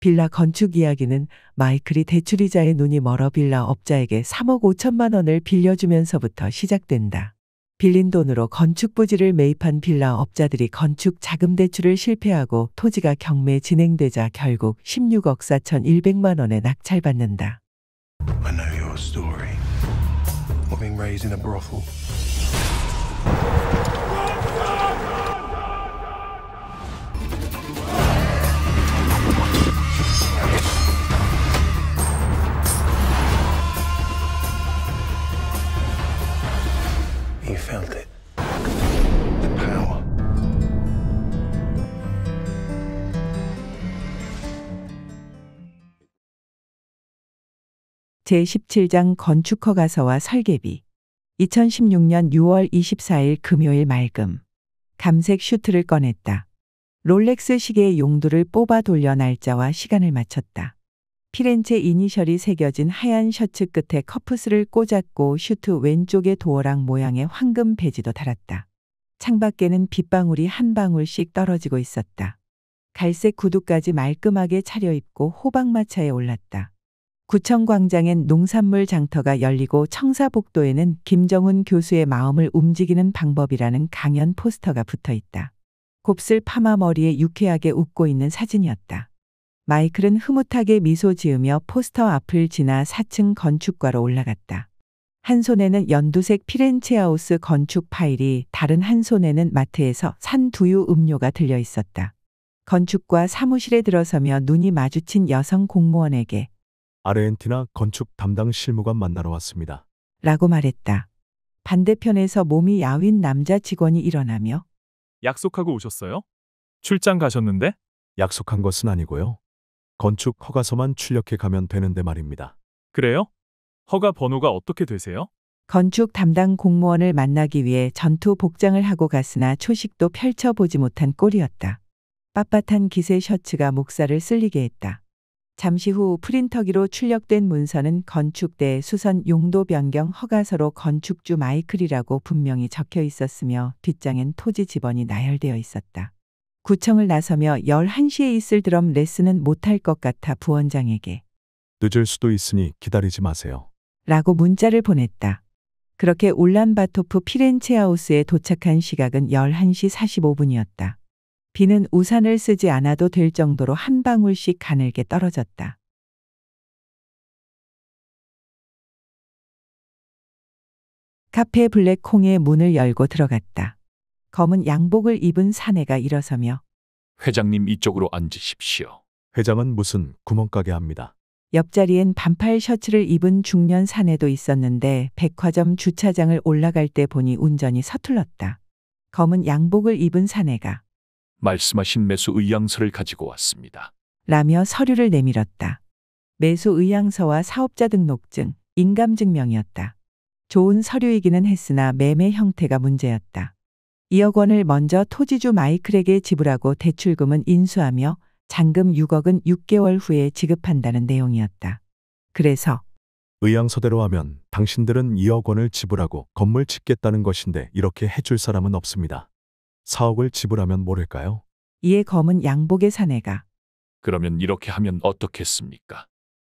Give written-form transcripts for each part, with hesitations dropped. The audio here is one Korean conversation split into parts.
빌라 건축 이야기는 마이클이 대출이자의 눈이 멀어 빌라 업자에게 3억 5천만 원을 빌려주면서부터 시작된다. 빌린 돈으로 건축 부지를 매입한 빌라 업자들이 건축 자금 대출을 실패하고 토지가 경매 진행되자 결국 16억 4,100만 원에 낙찰받는다. I know your story. Being raised in a brothel. You felt it. The power. 제17장 건축허가서와 설계비. 2016년 6월 24일 금요일 맑음. 감색 슈트를 꺼냈다. 롤렉스 시계의 용도를 뽑아 돌려 날짜와 시간을 맞췄다. 피렌체 이니셜이 새겨진 하얀 셔츠 끝에 커프스를 꽂았고 슈트 왼쪽에 도어락 모양의 황금 배지도 달았다. 창밖에는 빗방울이 한 방울씩 떨어지고 있었다. 갈색 구두까지 말끔하게 차려입고 호박마차에 올랐다. 구청 광장엔 농산물 장터가 열리고 청사복도에는 김정은 교수의 마음을 움직이는 방법이라는 강연 포스터가 붙어 있다. 곱슬 파마 머리에 유쾌하게 웃고 있는 사진이었다. 마이클은 흐뭇하게 미소 지으며 포스터 앞을 지나 4층 건축과로 올라갔다. 한 손에는 연두색 피렌체하우스 건축 파일이, 다른 한 손에는 마트에서 산 두유 음료가 들려 있었다. 건축과 사무실에 들어서며 눈이 마주친 여성 공무원에게 아르헨티나 건축 담당 실무관 만나러 왔습니다. 라고 말했다. 반대편에서 몸이 야윈 남자 직원이 일어나며 약속하고 오셨어요? 출장 가셨는데? 약속한 것은 아니고요. 건축 허가서만 출력해 가면 되는데 말입니다. 그래요? 허가 번호가 어떻게 되세요? 건축 담당 공무원을 만나기 위해 전투 복장을 하고 갔으나 초식도 펼쳐보지 못한 꼴이었다. 빳빳한 기세 셔츠가 목살을 쓸리게 했다. 잠시 후 프린터기로 출력된 문서는 건축대 수선 용도 변경 허가서로 건축주 마이클이라고 분명히 적혀 있었으며 뒷장엔 토지 지번이 나열되어 있었다. 구청을 나서며 11시에 있을 드럼 레슨은 못할 것 같아 부원장에게 늦을 수도 있으니 기다리지 마세요. 라고 문자를 보냈다. 그렇게 울란바토프 피렌체하우스에 도착한 시각은 11시 45분이었다. 비는 우산을 쓰지 않아도 될 정도로 한 방울씩 가늘게 떨어졌다. 카페 블랙콩의 문을 열고 들어갔다. 검은 양복을 입은 사내가 일어서며 회장님 이쪽으로 앉으십시오. 회장은 무슨 구멍가게 합니다. 옆자리엔 반팔 셔츠를 입은 중년 사내도 있었는데 백화점 주차장을 올라갈 때 보니 운전이 서툴렀다. 검은 양복을 입은 사내가 말씀하신 매수 의향서를 가지고 왔습니다. 라며 서류를 내밀었다. 매수 의향서와 사업자 등록증, 인감증명이었다. 좋은 서류이기는 했으나 매매 형태가 문제였다. 2억 원을 먼저 토지주 마이클에게 지불하고 대출금은 인수하며 잔금 6억은 6개월 후에 지급한다는 내용이었다. 그래서 의향서대로 하면 당신들은 2억 원을 지불하고 건물 짓겠다는 것인데 이렇게 해줄 사람은 없습니다. 4억을 지불하면 모를까요? 이에 검은 양복의 사내가 그러면 이렇게 하면 어떻겠습니까?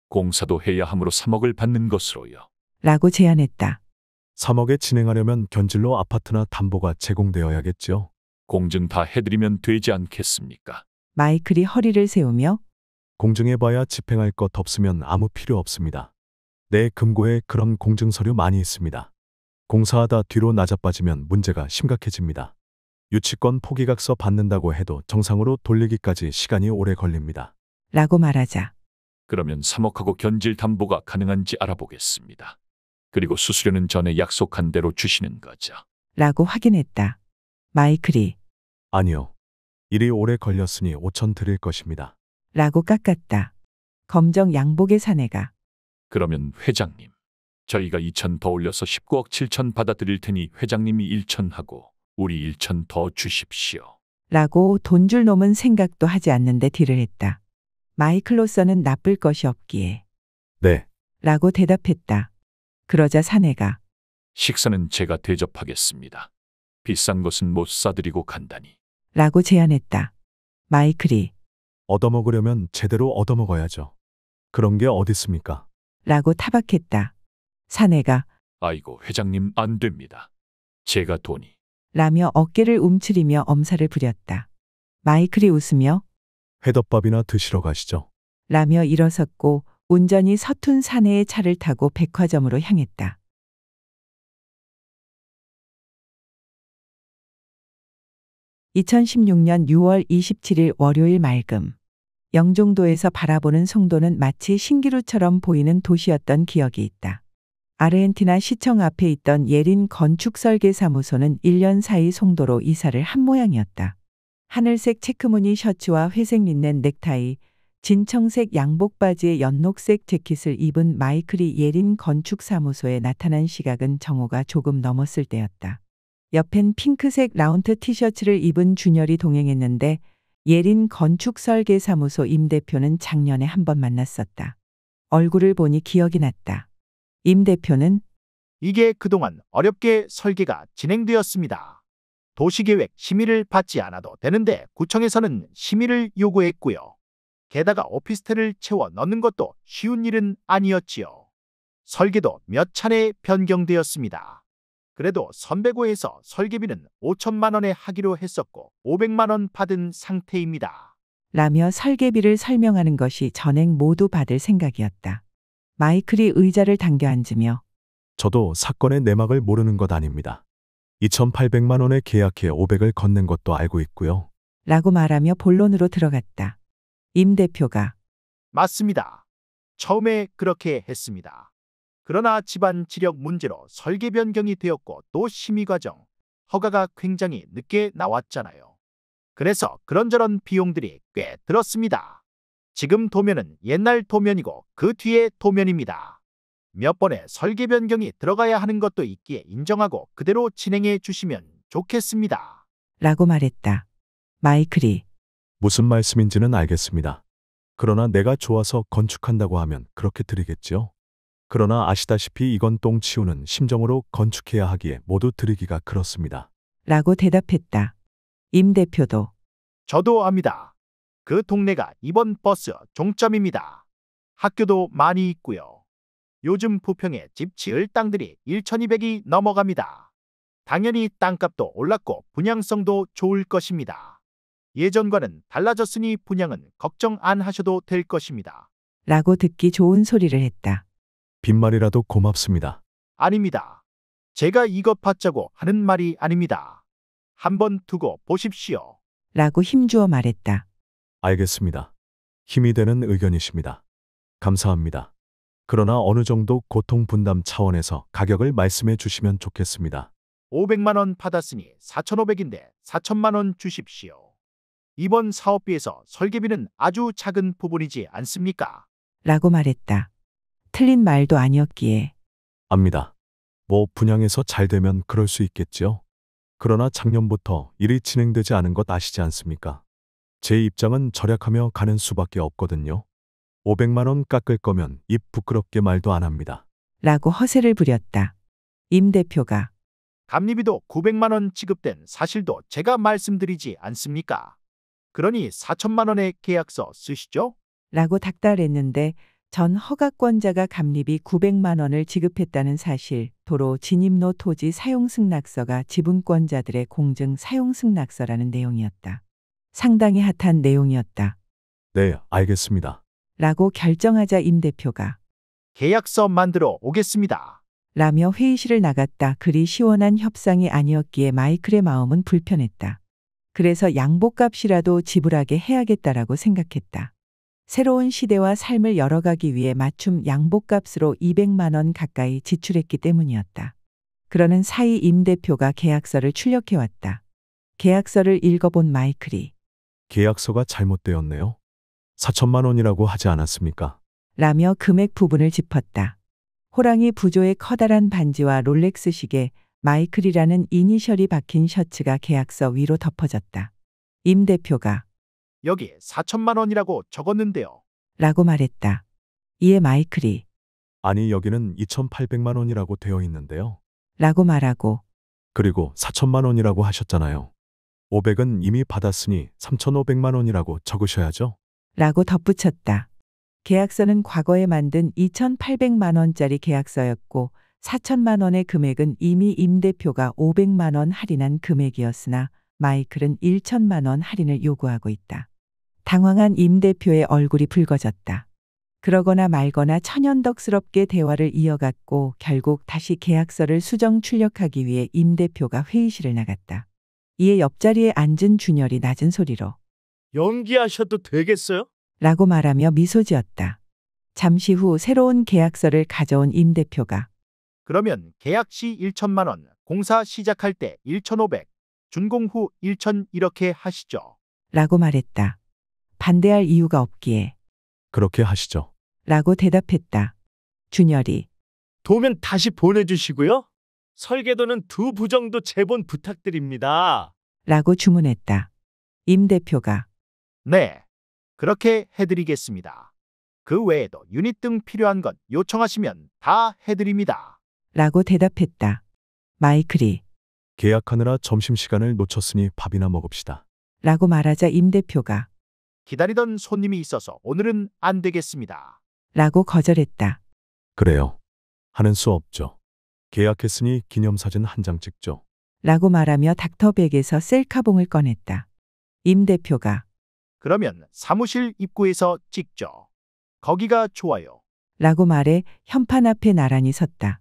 공사도 해야 하므로 3억을 받는 것으로요. 라고 제안했다. 3억에 진행하려면 견질로 아파트나 담보가 제공되어야겠죠. 공증 다 해드리면 되지 않겠습니까? 마이클이 허리를 세우며 공증해봐야 집행할 것 없으면 아무 필요 없습니다. 내 금고에 그런 공증서류 많이 있습니다. 공사하다 뒤로 낮아빠지면 문제가 심각해집니다. 유치권 포기각서 받는다고 해도 정상으로 돌리기까지 시간이 오래 걸립니다. 라고 말하자 그러면 3억하고 견질 담보가 가능한지 알아보겠습니다. 그리고 수수료는 전에 약속한 대로 주시는 거죠. 라고 확인했다. 마이클이 아니요. 일이 오래 걸렸으니 5천 드릴 것입니다. 라고 깎았다. 검정 양복의 사내가 그러면 회장님, 저희가 2천 더 올려서 19억 7천 받아드릴 테니 회장님이 1천 하고 우리 1천 더 주십시오. 라고 돈 줄 놈은 생각도 하지 않는데 딜을 했다. 마이클로서는 나쁠 것이 없기에 네. 라고 대답했다. 그러자 사내가 식사는 제가 대접하겠습니다. 비싼 것은 못 사드리고 간다니. 라고 제안했다. 마이클이 얻어먹으려면 제대로 얻어먹어야죠. 그런 게 어딨습니까? 라고 타박했다. 사내가 아이고, 회장님 안 됩니다. 제가 돈이. 라며 어깨를 움츠리며 엄살을 부렸다. 마이클이 웃으며 회덮밥이나 드시러 가시죠. 라며 일어섰고 운전이 서툰 사내의 차를 타고 백화점으로 향했다. (2016년 6월 27일) 월요일 맑음. 영종도에서 바라보는 송도는 마치 신기루처럼 보이는 도시였던 기억이 있다. 아르헨티나 시청 앞에 있던 예린 건축설계사무소는 1년 사이 송도로 이사를 한 모양이었다. 하늘색 체크무늬 셔츠와 회색 린넨 넥타이, 진청색 양복 바지에 연녹색 재킷을 입은 마이클이 예린 건축사무소에 나타난 시각은 정오가 조금 넘었을 때였다. 옆엔 핑크색 라운트 티셔츠를 입은 준열이 동행했는데 예린 건축설계사무소 임 대표는 작년에 한 번 만났었다. 얼굴을 보니 기억이 났다. 임 대표는 이게 그동안 어렵게 설계가 진행되었습니다. 도시계획 심의를 받지 않아도 되는데 구청에서는 심의를 요구했고요. 게다가 오피스텔을 채워 넣는 것도 쉬운 일은 아니었지요. 설계도 몇 차례 변경되었습니다. 그래도 선배고에서 설계비는 5천만 원에 하기로 했었고 500만 원 받은 상태입니다. 라며 설계비를 설명하는 것이 전액 모두 받을 생각이었다. 마이클이 의자를 당겨 앉으며 저도 사건의 내막을 모르는 것 아닙니다. 2,800만 원에 계약해 500을 건넨 것도 알고 있고요. 라고 말하며 본론으로 들어갔다. 임 대표가 맞습니다. 처음에 그렇게 했습니다. 그러나 집안 지력 문제로 설계 변경이 되었고 또 심의 과정, 허가가 굉장히 늦게 나왔잖아요. 그래서 그런저런 비용들이 꽤 들었습니다. 지금 도면은 옛날 도면이고 그 뒤에 도면입니다. 몇 번의 설계 변경이 들어가야 하는 것도 있기에 인정하고 그대로 진행해 주시면 좋겠습니다. 라고 말했다. 마이클이 무슨 말씀인지는 알겠습니다. 그러나 내가 좋아서 건축한다고 하면 그렇게 드리겠지요. 그러나 아시다시피 이건 똥 치우는 심정으로 건축해야 하기에 모두 드리기가 그렇습니다. 라고 대답했다. 임 대표도 저도 압니다. 그 동네가 이번 버스 종점입니다. 학교도 많이 있고요. 요즘 부평에 집 지을 땅들이 1,200이 넘어갑니다. 당연히 땅값도 올랐고 분양성도 좋을 것입니다. 예전과는 달라졌으니 분양은 걱정 안 하셔도 될 것입니다. 라고 듣기 좋은 소리를 했다. 빈말이라도 고맙습니다. 아닙니다. 제가 이것 받자고 하는 말이 아닙니다. 한번 두고 보십시오. 라고 힘주어 말했다. 알겠습니다. 힘이 되는 의견이십니다. 감사합니다. 그러나 어느 정도 고통 분담 차원에서 가격을 말씀해 주시면 좋겠습니다. 500만 원 받았으니 4,500인데 4천만 원 주십시오. 이번 사업비에서 설계비는 아주 작은 부분이지 않습니까? 라고 말했다. 틀린 말도 아니었기에 압니다. 뭐 분양해서 잘 되면 그럴 수 있겠지요. 그러나 작년부터 일이 진행되지 않은 것 아시지 않습니까? 제 입장은 절약하며 가는 수밖에 없거든요. 500만 원 깎을 거면 입 부끄럽게 말도 안 합니다. 라고 허세를 부렸다. 임 대표가 감리비도 900만 원 지급된 사실도 제가 말씀드리지 않습니까? 그러니 4천만 원의 계약서 쓰시죠? 라고 닥달했는데 전 허가권자가 감리비 900만 원을 지급했다는 사실, 도로 진입로 토지 사용승낙서가 지분권자들의 공증 사용승낙서라는 내용이었다. 상당히 핫한 내용이었다. 네, 알겠습니다. 라고 결정하자 임 대표가 계약서 만들어 오겠습니다. 라며 회의실을 나갔다. 그리 시원한 협상이 아니었기에 마이클의 마음은 불편했다. 그래서 양복값이라도 지불하게 해야겠다라고 생각했다. 새로운 시대와 삶을 열어가기 위해 맞춤 양복값으로 200만 원 가까이 지출했기 때문이었다. 그러는 사이 임 대표가 계약서를 출력해왔다. 계약서를 읽어본 마이클이 계약서가 잘못되었네요. 4천만 원이라고 하지 않았습니까? 라며 금액 부분을 짚었다. 호랑이 부조의 커다란 반지와 롤렉스 시계, 마이클이라는 이니셜이 박힌 셔츠가 계약서 위로 덮어졌다. 임 대표가 여기 4천만 원이라고 적었는데요. 라고 말했다. 이에 마이클이 아니 여기는 2,800만 원이라고 되어 있는데요. 라고 말하고 그리고 4천만 원이라고 하셨잖아요. 500은 이미 받았으니 3,500만 원이라고 적으셔야죠. 라고 덧붙였다. 계약서는 과거에 만든 2,800만 원짜리 계약서였고 4천만 원의 금액은 이미 임 대표가 500만 원 할인한 금액이었으나 마이클은 1천만 원 할인을 요구하고 있다. 당황한 임 대표의 얼굴이 붉어졌다. 그러거나 말거나 천연덕스럽게 대화를 이어갔고 결국 다시 계약서를 수정 출력하기 위해 임 대표가 회의실을 나갔다. 이에 옆자리에 앉은 준열이 낮은 소리로 연기하셔도 되겠어요? 라고 말하며 미소 지었다. 잠시 후 새로운 계약서를 가져온 임 대표가 그러면 계약 시 1천만 원, 공사 시작할 때 1,500, 준공 후 1,000 이렇게 하시죠. 라고 말했다. 반대할 이유가 없기에 그렇게 하시죠. 라고 대답했다. 준열이 도면 다시 보내주시고요. 설계도는 2부 정도 재본 부탁드립니다. 라고 주문했다. 임 대표가 네, 그렇게 해드리겠습니다. 그 외에도 유닛 등 필요한 것 요청하시면 다 해드립니다. 라고 대답했다. 마이클이 계약하느라 점심시간을 놓쳤으니 밥이나 먹읍시다. 라고 말하자 임 대표가 기다리던 손님이 있어서 오늘은 안 되겠습니다. 라고 거절했다. 그래요. 하는 수 없죠. 계약했으니 기념사진 한 장 찍죠. 라고 말하며 닥터백에서 셀카봉을 꺼냈다. 임 대표가 그러면 사무실 입구에서 찍죠. 거기가 좋아요. 라고 말해 현판 앞에 나란히 섰다.